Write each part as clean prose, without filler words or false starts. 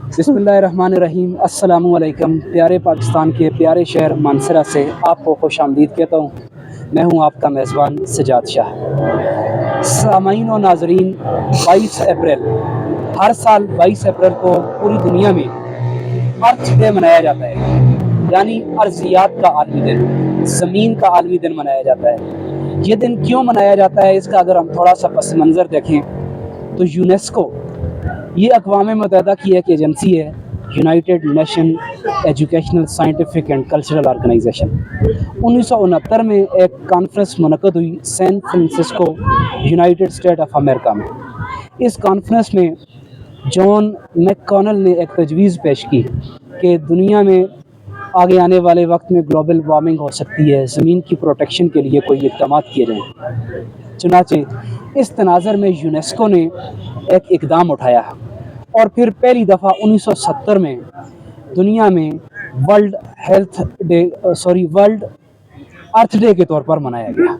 बिस्मिल्लाहिर्रहमानिर्रहीम। अस्सलामु अलैकुम। प्यारे पाकिस्तान के प्यारे शहर मानसरा से आपको खुश आमदीद कहता हूँ। मैं हूँ आपका मेज़बान सजाद शाह। सामाईन और नाज़रीन, 22 अप्रैल हर साल 22 अप्रैल को पूरी दुनिया में अर्थ डे मनाया जाता है, यानी अर्ज़ियात का आलमी दिन, ज़मीन का आलमी दिन मनाया जाता है। ये दिन क्यों मनाया जाता है, इसका अगर हम थोड़ा सा पस मंज़र देखें तो यूनेस्को, ये अक़वाम मुत्तहिदा की एक एजेंसी है, United Nation Educational Scientific and Cultural Organisation. 1969 में एक कॉन्फ्रेंस मुनक़द हुई San Francisco, United State of America में। इस कॉन्फ्रेंस में जॉन मैककॉनल ने एक तजवीज़ पेश की कि दुनिया में आगे आने वाले वक्त में ग्लोबल वार्मिंग हो सकती है, ज़मीन की प्रोटेक्शन के लिए कोई इक़दाम किए जाएँ। चुनांचे इस तनाज़र में यूनेस्को ने एक इक़दाम उठाया और फिर पहली दफ़ा 1970 में दुनिया में वर्ल्ड अर्थ डे के तौर पर मनाया गया।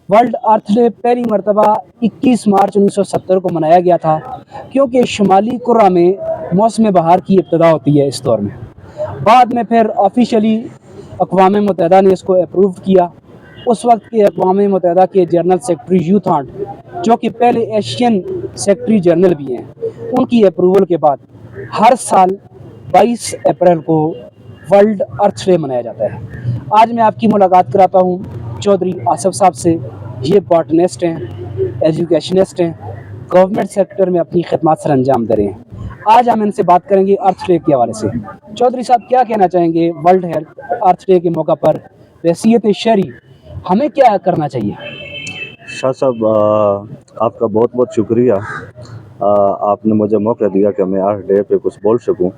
वर्ल्ड अर्थ डे पहली मरतबा 21 मार्च 1970 को मनाया गया था, क्योंकि शुमाली कुर्रा में मौसम बहार की इब्तिदा होती है इस दौर में। बाद में फिर ऑफिशियली अक़वाम मुत्तहिदा ने इसको अप्रूव किया। उस वक्त के अक़वाम मुत्तहिदा के जनरल सेक्रेटरी यूथांड, जो कि पहले एशियन सेक्रेटरी जनरल भी हैं, उनकी अप्रूवल के बाद हर साल 22 अप्रैल को वर्ल्ड अर्थ डे मनाया जाता है। आज मैं आपकी मुलाकात कराता हूँ चौधरी आसिफ साहब से। ये बॉटनिस्ट हैं, एजुकेशनिस्ट हैं, गवर्नमेंट सेक्टर में अपनी खिदमत सर अंजाम दे रहे हैं। आज हम इनसे बात करेंगे अर्थ डे के हवाले से। चौधरी साहब, क्या कहना चाहेंगे वर्ल्ड अर्थ डे के मौका पर हैसियत शहरी हमें क्या करना चाहिए? शाह साहब, आपका बहुत बहुत शुक्रिया। आपने मुझे मौका दिया कि मैं अर्थ डे पे कुछ बोल सकूं।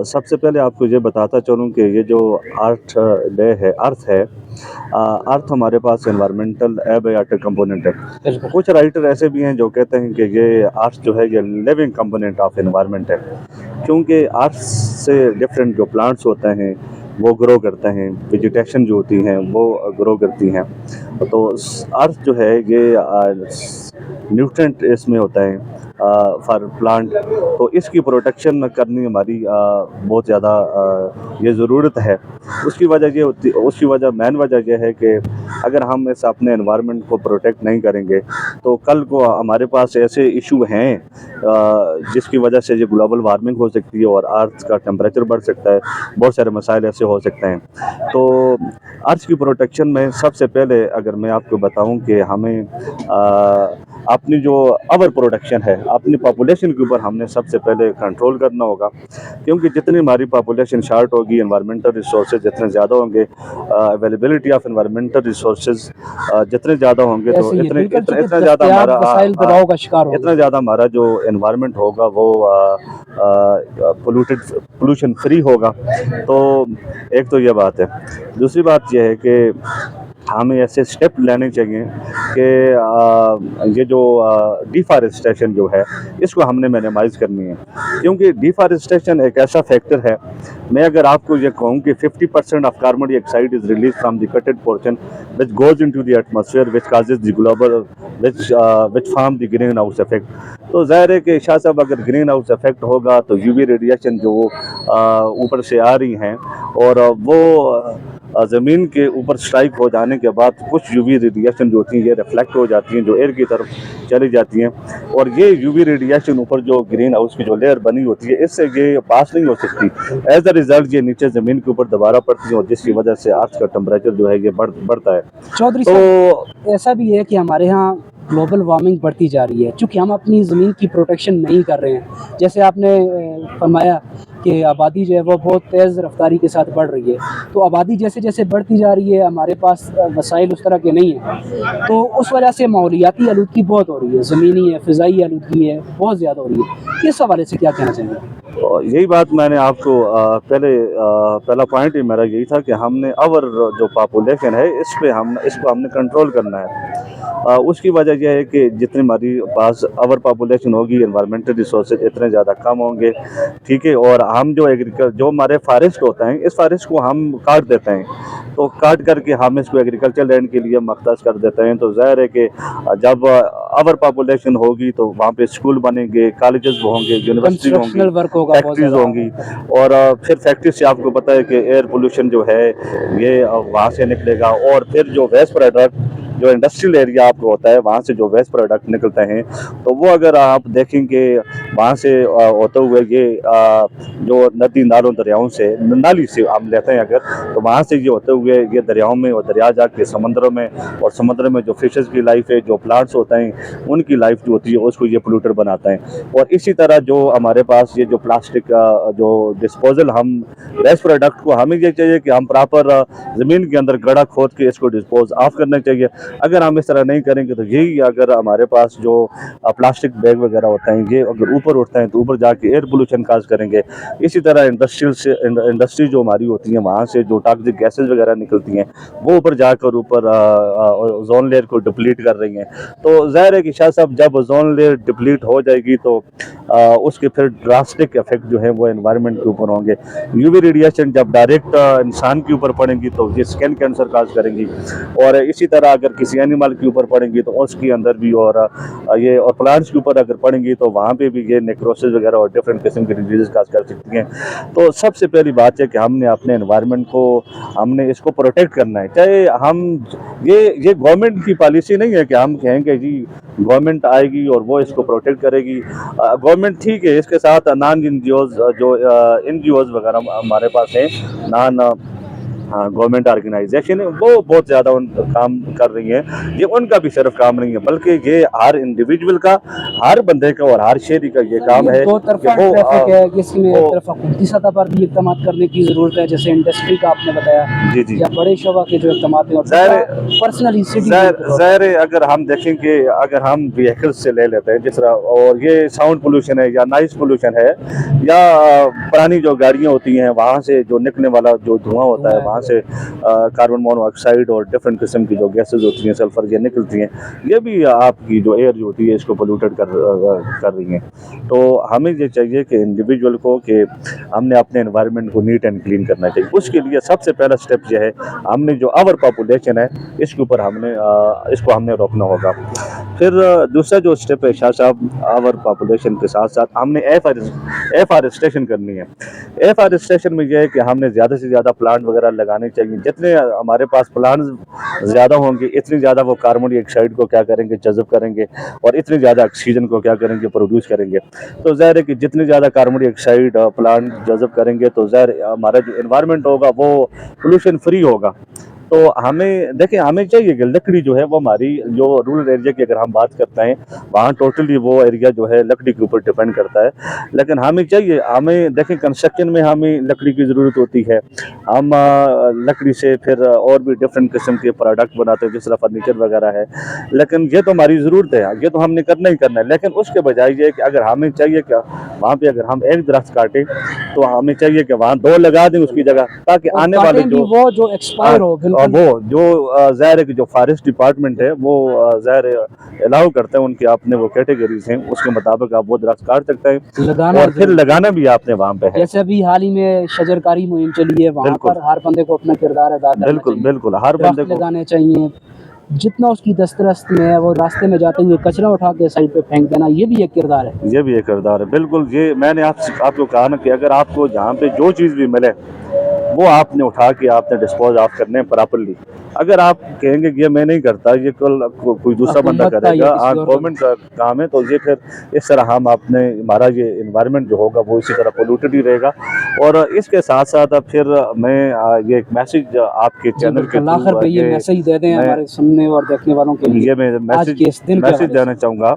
सबसे पहले आपको ये बताता चलूं कि ये जो अर्थ डे है, अर्थ हमारे पास एनवायरमेंटल एबायोटिक कंपोनेंट है। कुछ राइटर ऐसे भी हैं जो कहते हैं कि ये अर्थ जो है ये लिविंग कंपोनेंट ऑफ एनवायरनमेंट है, क्योंकि अर्थ से डिफरेंट जो प्लांट्स होते हैं वो ग्रो करते हैं, वेजिटेशन जो होती हैं वो ग्रो करती हैं। तो अर्थ जो है ये न्यूट्रिएंट इसमें होता है फॉर प्लांट, तो इसकी प्रोटेक्शन करनी हमारी बहुत ज़्यादा ये ज़रूरत है। उसकी वजह मेन वजह यह है कि अगर हम इस अपने एनवायरनमेंट को प्रोटेक्ट नहीं करेंगे तो कल को हमारे पास ऐसे इशू हैं जिसकी वजह से ये ग्लोबल वार्मिंग हो सकती है और अर्थ का टेम्परेचर बढ़ सकता है, बहुत सारे मसाइल ऐसे हो सकते हैं। तो अर्थ की प्रोटेक्शन में सबसे पहले अगर मैं आपको बताऊं कि हमें अपनी जो ओवर प्रोडक्शन है, अपनी पॉपुलेशन के ऊपर हमने सबसे पहले कंट्रोल करना होगा, क्योंकि जितनी हमारी पॉपुलेशन शार्ट होगी, एनवायरमेंटल रिसोर्सेज जितने ज़्यादा होंगे, अवेलेबिलिटी ऑफ एनवायरमेंटल रिसोर्सेज जितने ज़्यादा होंगे तो इतना ज़्यादा हमारा जो एनवायरनमेंट होगा वो पोल्यूशन फ्री होगा। तो एक तो ये बात है। दूसरी बात यह है कि हमें ऐसे स्टेप लेने चाहिए कि ये जो डिफॉरेस्टेशन जो है इसको हमने मिनिमाइज़ करनी है, क्योंकि डिफॉरेस्टेशन एक ऐसा फैक्टर है। मैं अगर आपको ये कहूँ कि 50% of carbon dioxide is release from the कटेड portion which goes into the atmosphere which causes the global which form the green house effect. तो ज़ाहिर है कि शाह साहब, अगर ग्रीन हाउस इफेक्ट होगा तो यूवी रेडिएशन जो ऊपर से आ रही हैं और वो ज़मीन के ऊपर स्ट्राइक हो जाने के बाद कुछ यूवी रेडिएशन जो होती हैं ये रिफ्लेक्ट हो जाती हैं, जो एयर की तरफ चली जाती हैं, और ये यूवी रेडिएशन ऊपर जो ग्रीन हाउस की जो लेयर बनी होती है इससे ये पास नहीं हो सकती। एज अ रिजल्ट ये नीचे ज़मीन के ऊपर दोबारा पड़ती है और जिसकी वजह से अर्थ का टेम्परेचर जो है ये बढ़ता है। चौधरी साहब, ऐसा भी है कि हमारे यहाँ ग्लोबल वार्मिंग बढ़ती जा रही है, चूँकि हम अपनी ज़मीन की प्रोटेक्शन नहीं कर रहे हैं। जैसे आपने फरमाया कि आबादी जो है वो बहुत तेज़ रफ्तारी के साथ बढ़ रही है, तो आबादी जैसे जैसे बढ़ती जा रही है, हमारे पास वसाइल उस तरह के नहीं हैं, तो उस वजह से माहौलियाती आलूदगी बहुत हो रही है, ज़मीनी है, फ़िज़ाई आलूदगी है, बहुत ज़्यादा हो रही है। इस हवाले से क्या कहना चाहेंगे? और यही बात मैंने आपको पहला पॉइंट ही मेरा यही था कि हमने अवर जो पॉपुलेशन है इसको हमने कंट्रोल करना है। उसकी वजह यह है कि जितनी हमारी पास अवर पॉपुलेशन होगी, एनवायरमेंटल रिसोर्सेज इतने ज़्यादा कम होंगे, ठीक है, और हम जो हमारे फॉरेस्ट होते हैं इस फॉरेस्ट को हम काट देते हैं, तो काट करके हम इसको एग्रीकल्चर लैंड के लिए मख्तास कर देते हैं। तो ज़ाहिर है कि जब अवर पॉपुलेशन होगी तो वहाँ पे स्कूल बनेंगे, कॉलेजेस होंगे, यूनिवर्सिटी होंगी, होगा बहुत फैक्ट्रीज ज़्यादा। होंगी, और फिर फैक्ट्री से आपको पता है कि एयर पोल्यूशन जो है ये वहाँ से निकलेगा, और फिर जो वेस्ट प्रोडक्ट जो इंडस्ट्रियल एरिया आपको होता है वहाँ से जो वेस्ट प्रोडक्ट निकलते हैं, तो वो अगर आप देखेंगे वहाँ से होते हुए ये जो नदी नालों दरियाओं से नाली से हम लेते हैं अगर, तो वहाँ से ये होते हुए ये दरियाओं में और दरिया जाके समंदरों में, और समुद्र में जो फिशेस की लाइफ है, जो प्लांट्स होते हैं उनकी लाइफ जो होती है उसको ये पोल्यूटर बनाता है। और इसी तरह जो हमारे पास ये जो प्लास्टिक का जो डिस्पोजल हम वेस्ट प्रोडक्ट को, हमें ये चाहिए कि हम प्रॉपर ज़मीन के अंदर गड्ढा खोद के इसको डिस्पोज ऑफ करना चाहिए। अगर हम इस तरह नहीं करेंगे तो यही अगर हमारे पास जो प्लास्टिक बैग वगैरह होते हैं ये अगर ऊपर उठते हैं तो ऊपर जाके एयर पोल्यूशन काज करेंगे। इसी तरह इंडस्ट्री जो हमारी होती है वहाँ से जो टॉक्सिक गैसेज वगैरह निकलती हैं वो ऊपर जाकर ऊपर ओजोन लेयर को डिप्लीट कर रही हैं। तो ज़ाहिर है कि शाह साहब जब ओजोन लेयर डिप्लीट हो जाएगी तो उसके फिर ड्रास्टिक इफेक्ट जो है वो एनवायरनमेंट के ऊपर होंगे। यूवी रेडिएशन जब डायरेक्ट इंसान के ऊपर पड़ेंगी तो ये स्किन कैंसर काज करेंगी, और इसी तरह अगर किसी एनिमल के ऊपर पड़ेंगी तो उसके अंदर भी, और ये और प्लांट्स के ऊपर अगर पड़ेंगी तो वहाँ पे भी ये नेक्रोसिस वगैरह और डिफरेंट किस्म की डिजीज़ काज कर सकती हैं। तो सबसे पहली बात है कि हमने अपने एनवायरनमेंट को, हमने इसको प्रोटेक्ट करना है। चाहे हम ये गवर्नमेंट की पॉलिसी नहीं है कि हम कहेंगे जी गवर्नमेंट आएगी और वो इसको प्रोटेक्ट करेगी। गवर्नमेंट ठीक है, इसके साथ नॉन एनजीओज जो एनजीओज वगैरह हमारे पास हैं, नॉन गवर्नमेंट ऑर्गेनाइजेशन है, वो बहुत ज़्यादा काम कर रही हैं। ये उनका भी सिर्फ काम नहीं है बल्कि ये हर इंडिविजुअल का, हर बंदे का और हर शहरी का ये काम है दो कि तरफा वो ट्रैफिक है, इसमें एक वो- तरफा हुकूमती सतह पर भी इकदाम करने की ज़रूरत है, जैसे इंडस्ट्री का आपने बताया, जी जी या बड़े शोबा के जो इकदाम हैं, और पर्सनली ज़ाहिर है अगर हम देखें कि अगर हम व्हीकल्स से ले लेते हैं जिस तरह, और ये साउंड पोल्यूशन है या नॉइस पोल्यूशन है, या पुरानी जो गाड़ियाँ होती हैं वहाँ से जो निकलने वाला जो धुआं होता है, वहाँ से कार्बन मोनोऑक्साइड और डिफरेंट किस्म की जो गैसेज होती हैं, सल्फर ये निकलती हैं, ये भी आपकी जो एयर जो होती है इसको पोल्यूटेड कर रही हैं। तो हमें ये चाहिए कि इंडिविजुअल को कि हमने अपने एनवायरनमेंट को नीट एंड क्लीन करना चाहिए। उसके लिए सबसे पहला स्टेप यह है, हमने जो आवर पॉपुलेशन है इसके ऊपर इसको हमने रोकना होगा। फिर दूसरा जो स्टेप है शाह साहब, आवर पॉपुलेशन के साथ साथ हमने एफॉरेस्टेशन करनी है। एफॉरेस्टेशन में यह है कि हमने ज़्यादा से ज़्यादा प्लांट वगैरह लगाने चाहिए। जितने हमारे पास प्लांट्स ज़्यादा होंगे इतनी ज़्यादा वो कार्बन डाइऑक्साइड को क्या करेंगे, जज़ब करेंगे, और इतनी ज़्यादा ऑक्सीजन को क्या करेंगे, प्रोड्यूस करेंगे। तो ज़ाहिर है कि जितनी ज़्यादा कार्बन डाइऑक्साइड प्लांट जज़ब करेंगे तो ज़ाहिर हमारा जो एनवायरनमेंट होगा वो पोल्यूशन फ्री होगा। तो हमें देखिए, हमें चाहिए कि लकड़ी जो है वो हमारी जो रूरल एरिया की अगर हम बात करते हैं वहाँ टोटली वो एरिया जो है लकड़ी के ऊपर डिपेंड करता है। लेकिन हमें चाहिए, हमें देखें कंस्ट्रक्शन में हमें लकड़ी की ज़रूरत होती है। हम लकड़ी से फिर और भी डिफरेंट किस्म के प्रोडक्ट बनाते हैं जिस तरह फर्नीचर वगैरह है। लेकिन ये तो हमारी ज़रूरत है, ये तो हमने करना ही करना है। लेकिन उसके बजाय ये कि अगर हमें चाहिए कि वहाँ पे अगर हम एक दरख्त काटें तो हमें चाहिए कि वहाँ दो लगा दें उसकी जगह, ताकि आने वाले वो जो एक्सपायर हो, वो जो ज़ाहिर है कि जो फॉरेस्ट डिपार्टमेंट है वो ज़ाहिर अलाउ करते हैं, उनके अपने वो कैटेगरीज हैं, उसके मुताबिक आप वो दरख्त काट सकते हैं और फिर लगाना भी आपने वहाँ पे है। जैसे अभी हाल ही में शजरकारी मुहिम चली है, वहाँ पर हर बंदे को अपना किरदार अदा करना चाहिए। बिल्कुल हर बंदे को लगाने चाहिए। जितना उसकी दस्तरस्त में है वो रास्ते में जाते हुए कचरा उठा के साइड पे फेंक देना, ये भी एक किरदार है। ये भी एक किरदार है। बिल्कुल, ये मैंने आपको कहा ना कि अगर आपको जहाँ पे जो चीज़ भी मिले वो आपने उठा के आपने डिस्पोज ऑफ करने प्रॉपरली। अगर आप कहेंगे कि ये मैं नहीं करता, ये कल कोई दूसरा बंदा करेगा, गवर्नमेंट का काम है, तो ये फिर इस तरह हम अपने हमारा ये इन्वायरमेंट जो होगा वो इसी तरह पोल्यूटेड ही रहेगा। और इसके साथ साथ फिर मैं ये एक मैसेज आपके चैनल के आखिर पे ये मैसेज दे दें हमारे सुनने और देखने वालों के लिए। ये मैं मैसेज देना चाहूँगा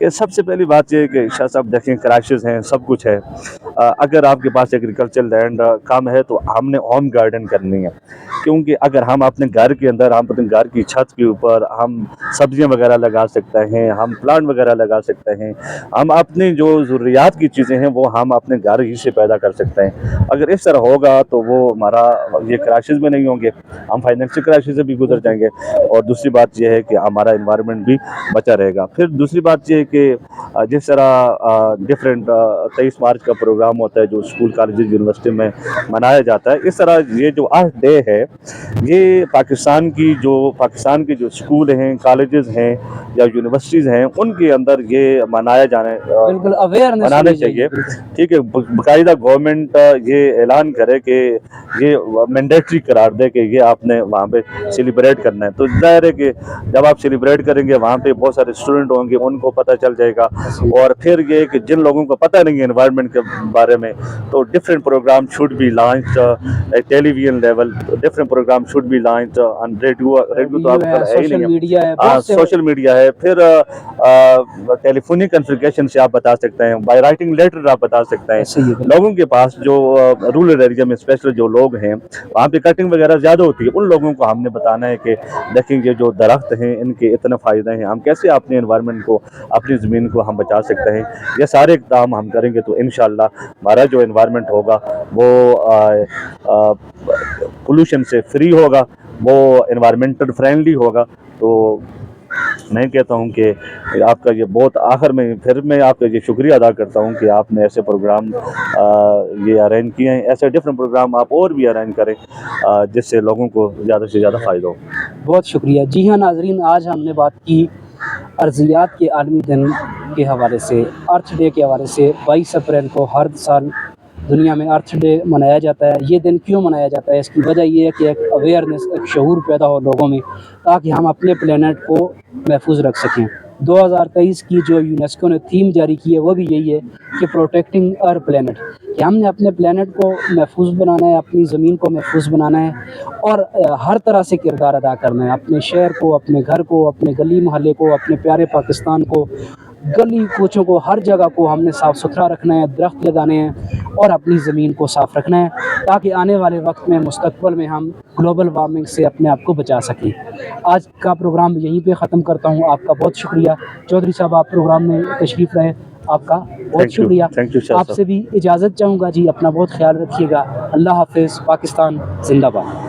कि सबसे पहली बात यह है कि शाह साहब देखें, क्रैशेस हैं, सब कुछ है। अगर आपके पास एग्रीकल्चर लैंड कम है तो हमने होम गार्डन करनी है, क्योंकि अगर हम अपने घर के अंदर, हम अपने घर की छत के ऊपर हम सब्जियां वगैरह लगा सकते हैं, हम प्लांट वगैरह लगा सकते हैं, हम अपनी जो ज़रूरियात की चीज़ें हैं वो हम अपने घर ही से पैदा कर सकते हैं। अगर इस तरह होगा तो वो हमारा ये क्रैशेस में नहीं होंगे, हम फाइनेंशियल क्रैशेस से भी गुजर जाएंगे, और दूसरी बात यह है कि हमारा इन्वायरमेंट भी बचा रहेगा। फिर दूसरी बात यह है कि जिस तरह डिफरेंट 23 मार्च का प्रोग्राम होता है जो स्कूल कॉलेज यूनिवर्सिटी में मनाया जाता है, इस तरह ये जो अर्थ डे है ये पाकिस्तान की जो स्कूल हैं, कॉलेजेस हैं या यूनिवर्सिटीज़ हैं उनके अंदर ये मनाया बिल्कुल अवेयरनेस मनाने चाहिए। ठीक है, बाकायदा गवर्नमेंट ये ऐलान करे कि ये मैंडेटरी करार दे कि ये आपने वहाँ पे सेलिब्रेट करना है। तो जाहिर है कि जब आप सेलिब्रेट करेंगे वहाँ पे बहुत सारे स्टूडेंट होंगे, उनको पता चल जाएगा। और फिर ये कि जिन लोगों को पता नहीं है एनवायरनमेंट के बारे में, तो different programme should be launch eight television level, different programme should be launch on radio तो आजकल है ही नहीं है, सोशल मीडिया है, फिर टेलीफोनिक कन्फिगरेशन से आप बता सकते हैं, बाय राइटिंग लेटर आप बता सकते हैं। लोगों के पास जो रूरल एरिया में स्पेशल जो लोग हैं वहाँ पे कटिंग वगैरह ज़्यादा होती है, उन लोगों को हमने बताना है कि देखिए ये जो दरख्त हैं इनके इतने फ़ायदे हैं, हम कैसे अपने एनवायरनमेंट को, अपनी ज़मीन को हम बचा सकते हैं। ये सारे इक़दाम हम करेंगे तो इंशाअल्लाह हमारा जो एनवायरनमेंट होगा वो पोल्यूशन से फ्री होगा, वो एनवायरमेंटल फ्रेंडली होगा। तो मैं कहता हूं कि आपका ये बहुत आखिर में फिर मैं आपका ये शुक्रिया अदा करता हूं कि आपने ऐसे प्रोग्राम ये अरेंज किए हैं। ऐसे डिफरेंट प्रोग्राम आप और भी अरेंज करें जिससे लोगों को ज़्यादा से ज़्यादा फ़ायदा हो। बहुत शुक्रिया। जी हाँ नाजरीन, आज हमने बात की अर्ज़ियात के आलमी दिन के हवाले से, अर्थ डे के हवाले से। 22 अप्रैल को हर साल दुनिया में अर्थ डे मनाया जाता है। ये दिन क्यों मनाया जाता है, इसकी वजह ये है कि एक अवेयरनेस, एक शऊर पैदा हो लोगों में, ताकि हम अपने प्लेनेट को महफूज रख सकें। 2023 की जो यूनेस्को ने थीम जारी की है वो भी यही है कि प्रोटेक्टिंग आवर प्लेनेट, कि हमने अपने प्लेनेट को महफूज बनाना है, अपनी ज़मीन को महफूज बनाना है और हर तरह से किरदार अदा करना है। अपने शहर को, अपने घर को, अपने गली मोहल्ले को, अपने प्यारे पाकिस्तान को, गली कूचों को, हर जगह को हमने साफ़ सुथरा रखना है, दरख्त लगाने हैं और अपनी ज़मीन को साफ़ रखना है, ताकि आने वाले वक्त में, मुस्तकबिल में हम ग्लोबल वार्मिंग से अपने आप को बचा सकें। आज का प्रोग्राम यहीं पे ख़त्म करता हूँ। आपका बहुत शुक्रिया चौधरी साहब, आप प्रोग्राम में तशरीफ़ रहे, आपका बहुत शुक्रिया। आपसे भी इजाज़त चाहूँगा जी, अपना बहुत ख्याल रखिएगा। अल्लाह हाफ़िज़। पाकिस्तान जिंदाबाद।